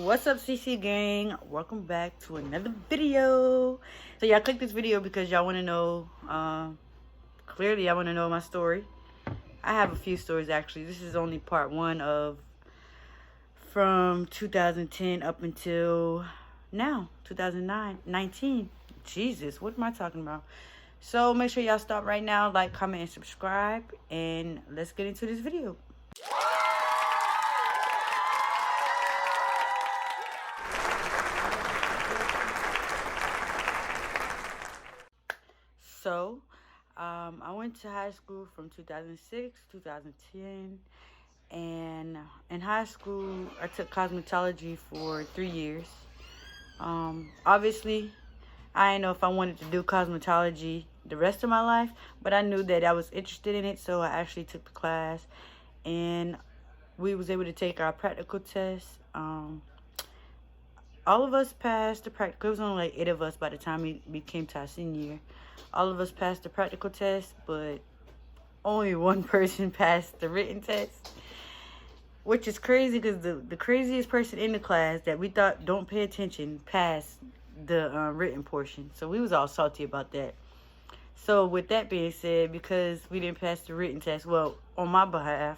What's up, CC gang? Welcome back to another video. So y'all clicked this video because y'all want to know, clearly y'all want to know my story. I have a few stories actually. This is only part one of from 2010 up until now, 2019. Jesus, what am I talking about? So make sure y'all stop right now, like, comment, and subscribe, and let's get into this video. So, I went to high school from 2006, 2010, and in high school, I took cosmetology for 3 years. Obviously, I didn't know if I wanted to do cosmetology the rest of my life, but I knew that I was interested in it, so I actually took the class, and we was able to take our practical test. All of us passed the practical. It was only like 8 of us by the time we came to our senior year. All of us passed the practical test, but only one person passed the written test, which is crazy because the craziest person in the class that we thought don't pay attention passed the written portion. So we was all salty about that. So with that being said, because we didn't pass the written test, well, on my behalf,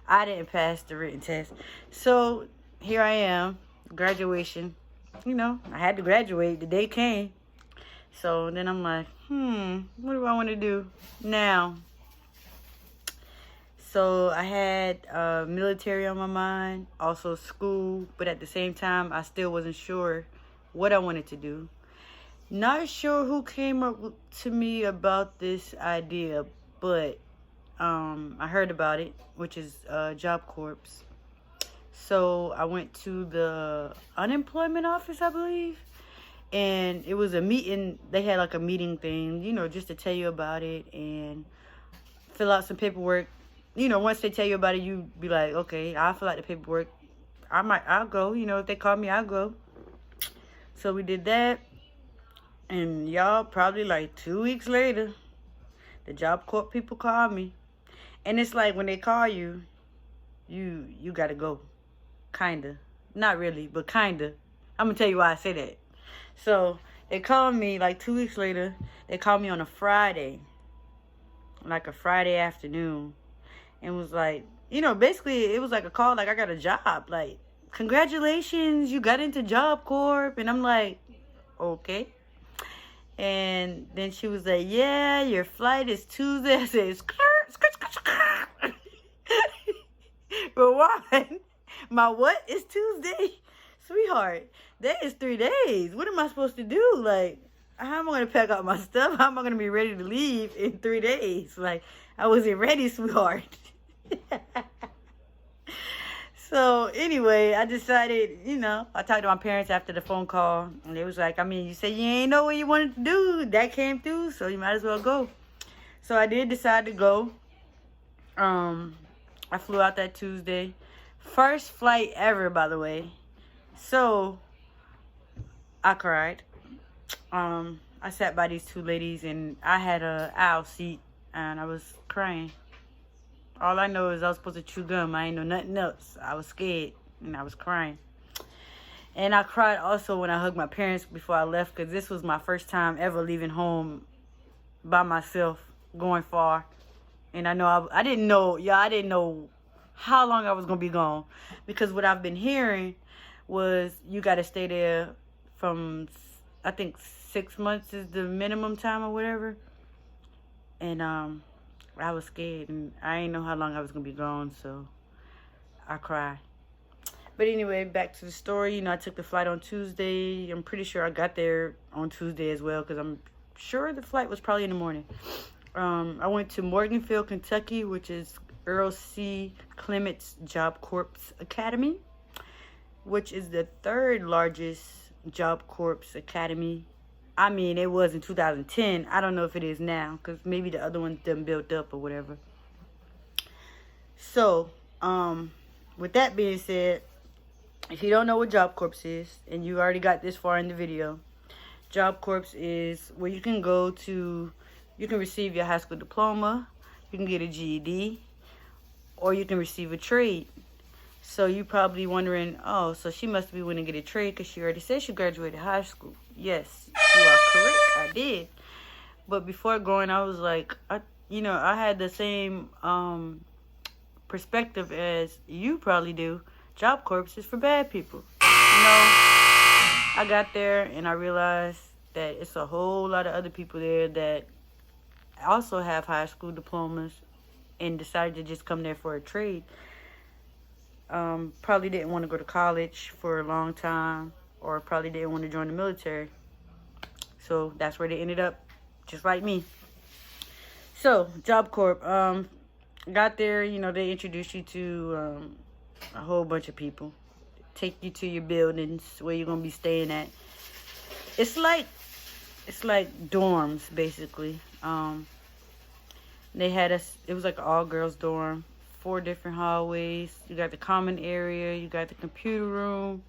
I didn't pass the written test. So here I am, graduation. You know, I had to graduate. The day came. So then I'm like, what do I want to do now? So I had military on my mind, also school, but at the same time, I still wasn't sure what I wanted to do. Not sure who came up to me about this idea, but I heard about it, which is Job Corps. So I went to the unemployment office, I believe. And it was a meeting. They had like a meeting thing, you know, just to tell you about it and fill out some paperwork. You know, once they tell you about it, you be like, okay, I'll fill out the paperwork. I'll go. You know, if they call me, I'll go. So we did that. And y'all, probably like 2 weeks later, the Job Corps people called me. And it's like when they call you, you got to go. Kinda. Not really, but kinda. I'm going to tell you why I say that. So they called me like 2 weeks later. They called me on a Friday, like a Friday afternoon, and was like, you know, basically it was like a call, like I got a job, like congratulations, you got into Job Corps. And I'm like, okay. And then she was like, yeah, your flight is Tuesday. I said, but why? My what is Tuesday? Sweetheart, that is 3 days. What am I supposed to do? Like, how am I going to pack up my stuff? How am I going to be ready to leave in 3 days? Like, I wasn't ready, sweetheart. So, anyway, I decided, you know, I talked to my parents after the phone call. And they was like, I mean, you said you ain't know what you wanted to do. That came through, so you might as well go. So, I did decide to go. I flew out that Tuesday. First flight ever, by the way. So, I cried. I sat by these two ladies, and I had a aisle seat, and I was crying. All I know is I was supposed to chew gum. I ain't know nothing else. I was scared, and I was crying. And I cried also when I hugged my parents before I left, because this was my first time ever leaving home by myself, going far. And I know I didn't know, I didn't know how long I was going to be gone, because what I've been hearing was you got to stay there from, I think 6 months is the minimum time or whatever. And I was scared, and I didn't know how long I was going to be gone, so I cried. But anyway, back to the story. You know, I took the flight on Tuesday. I'm pretty sure I got there on Tuesday as well, because I'm sure the flight was probably in the morning. I went to Morganfield, Kentucky, which is Earl C. Clements Job Corps Academy, which is the third largest Job Corps Academy. I mean, it was in 2010. I don't know if it is now, because maybe the other ones done built up or whatever. So, with that being said, if you don't know what Job Corps is, and you already got this far in the video, Job Corps is where you can go to, you can receive your high school diploma, you can get a GED, or you can receive a trade. So you probably wondering, oh, so she must be willing to get a trade because she already said she graduated high school. Yes, you are correct. I did. But before going, I was like, I had the same perspective as you probably do. Job Corps is for bad people. I got there and I realized that it's a whole lot of other people there that also have high school diplomas and decided to just come there for a trade. Probably didn't want to go to college for a long time, or probably didn't want to join the military. So that's where they ended up, just like me. So, Job Corp, got there, they introduced you to a whole bunch of people. Take you to your buildings where you're gonna be staying at. It's like dorms basically. They had us. It was like an all girls dorm. 4 different hallways. You got the common area. You got the computer room.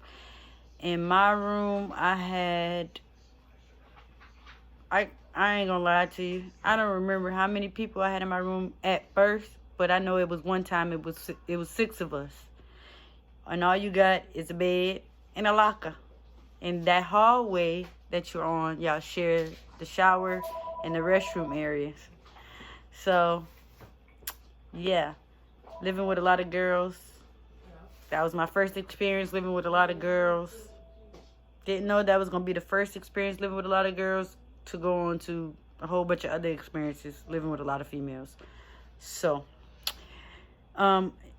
In my room, I had. I ain't gonna lie to you. I don't remember how many people I had in my room at first, but I know it was one time. It was 6 of us. And all you got is a bed and a locker. In that hallway that you're on, y'all share the shower and the restroom areas. So, yeah, living with a lot of girls. That was my first experience living with a lot of girls. Didn't know that was going to be the first experience living with a lot of girls to go on to a whole bunch of other experiences living with a lot of females. So,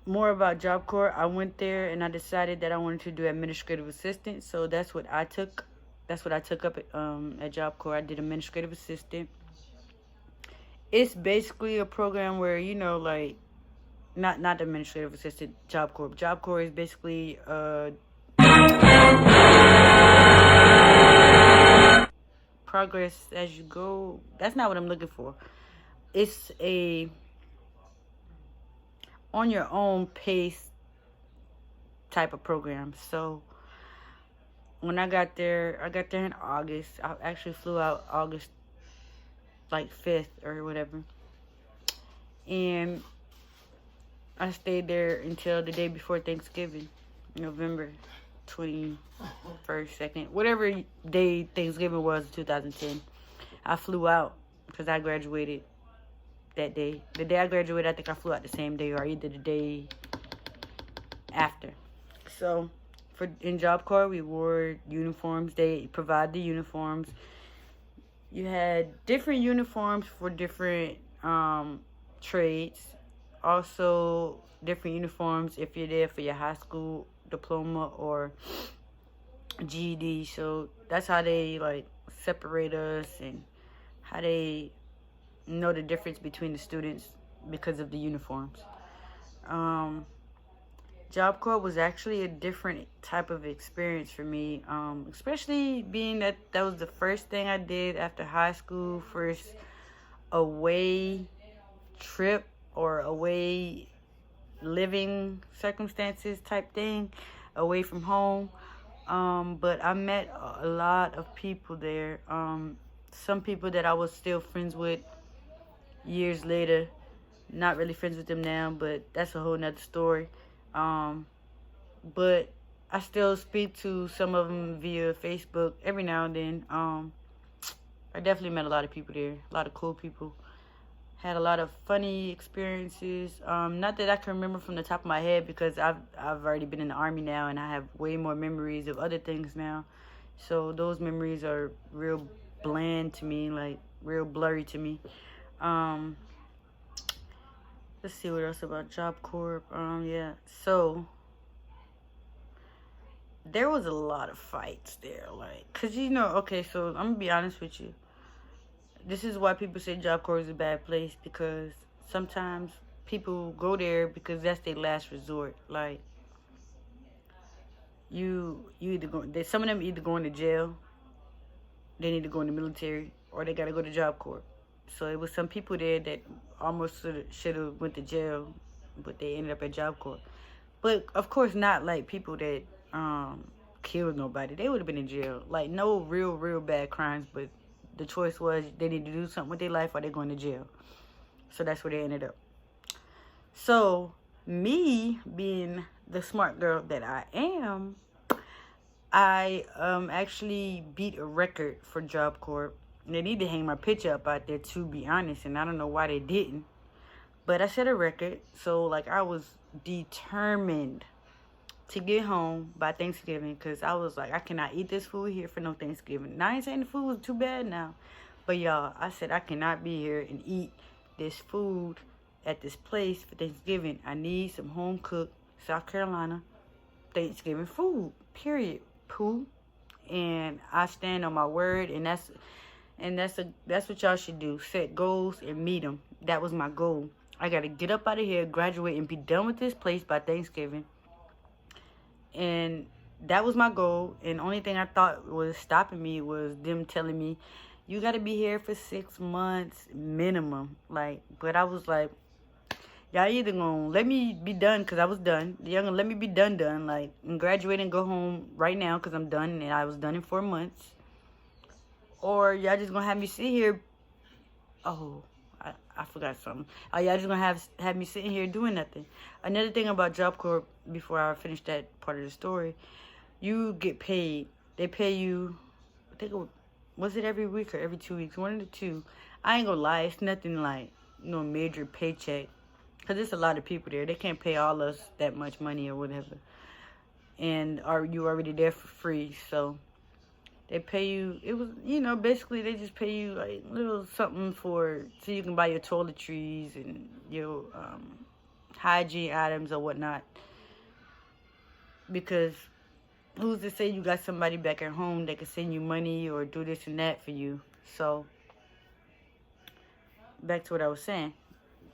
more about Job Corps. I went there and I decided that I wanted to do administrative assistant. So that's what I took. That's what I took up at Job Corps. I did administrative assistant. It's basically a program where, not administrative assistant, Job Corps. Job Corps is basically progress as you go. That's not what I'm looking for. It's a on your own pace type of program. So when I got there in August. I actually flew out August like 5th or whatever. And I stayed there until the day before Thanksgiving, November 21st, 2nd, whatever day Thanksgiving was, 2010. I flew out because I graduated that day. The day I graduated, I think I flew out the same day or either the day after. So, in Job Corps, we wore uniforms. They provide the uniforms. You had different uniforms for different trades. Also, different uniforms if you're there for your high school diploma or GED. So that's how they separate us and how they know the difference between the students because of the uniforms. Job Corps was actually a different type of experience for me, especially being that was the first thing I did after high school, first away trip or away living circumstances type thing, away from home. But I met a lot of people there. Some people that I was still friends with years later. Not really friends with them now, but that's a whole nother story. But I still speak to some of them via Facebook every now and then. I definitely met a lot of people there, a lot of cool people. Had a lot of funny experiences. Not that I can remember from the top of my head because I've already been in the Army now and I have way more memories of other things now. So those memories are real bland to me, like real blurry to me. Let's see what else about Job Corps. Yeah. So there was a lot of fights there, cause okay. So I'm gonna be honest with you. This is why people say Job Corps is a bad place, because sometimes people go there because that's their last resort. Like, you either go, some of them either going to jail, they need to go in the military, or they got to go to Job Corps. So it was some people there that almost should have went to jail, but they ended up at Job Corps. But of course not like people that killed nobody. They would have been in jail. Like, no real bad crimes, but the choice was they need to do something with their life or they're going to jail. So that's where they ended up. So Me being the smart girl that I am, I actually beat a record for Job Corps. They need to hang my picture up out there, to be honest, and I don't know why they didn't. But I set a record, so like I was determined to get home by Thanksgiving, because I was like, I cannot eat this food here for no Thanksgiving. Now I ain't saying the food was too bad now, but y'all, I said I cannot be here and eat this food at this place for Thanksgiving. I need some home cooked South Carolina Thanksgiving food, period. Pooh. And I stand on my word, and that's what y'all should do. Set goals and meet them. That was my goal. I gotta get up out of here, graduate, and be done with this place by Thanksgiving. And that was my goal. And the only thing I thought was stopping me was them telling me, you gotta be here for 6 months minimum. Like, but I was like, y'all either gonna let me be done, because I was done. Y'all gonna let me be done, like, and graduate and go home right now, because I'm done, and I was done in 4 months. Or y'all just gonna have me sit here. Oh, I forgot something. Oh, y'all just gonna have me sitting here doing nothing. Another thing about Job Corps, before I finish that part of the story, you get paid. They pay you, I think was it every week or every 2 weeks? One of the two. I ain't gonna lie, it's nothing like no major paycheck, because there's a lot of people there. They can't pay all us that much money or whatever. And are you already there for free? So they pay you, it was, basically they just pay you like little something so you can buy your toiletries and your hygiene items or whatnot. Because who's to say you got somebody back at home that can send you money or do this and that for you? So back to what I was saying.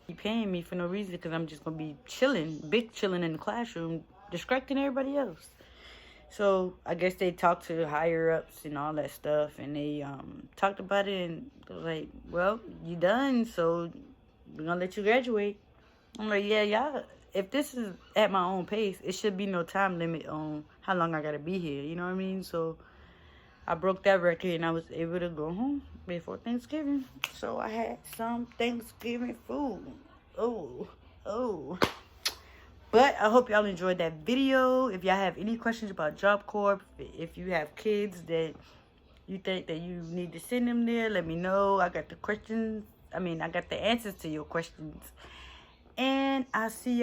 He paying me for no reason, because I'm just gonna be chilling in the classroom, distracting everybody else. So I guess they talked to higher ups and all that stuff, and they talked about it, and they were like, well, you done, so we're gonna let you graduate. I'm like, yeah, y'all, if this is at my own pace, it should be no time limit on how long I gotta be here, you know what I mean? So I broke that record, and I was able to go home before Thanksgiving. So I had some Thanksgiving food. Oh. But I hope y'all enjoyed that video. If y'all have any questions about Job Corps, if you have kids that you think that you need to send them there, let me know. I got the questions. I got the answers to your questions. And I'll see you.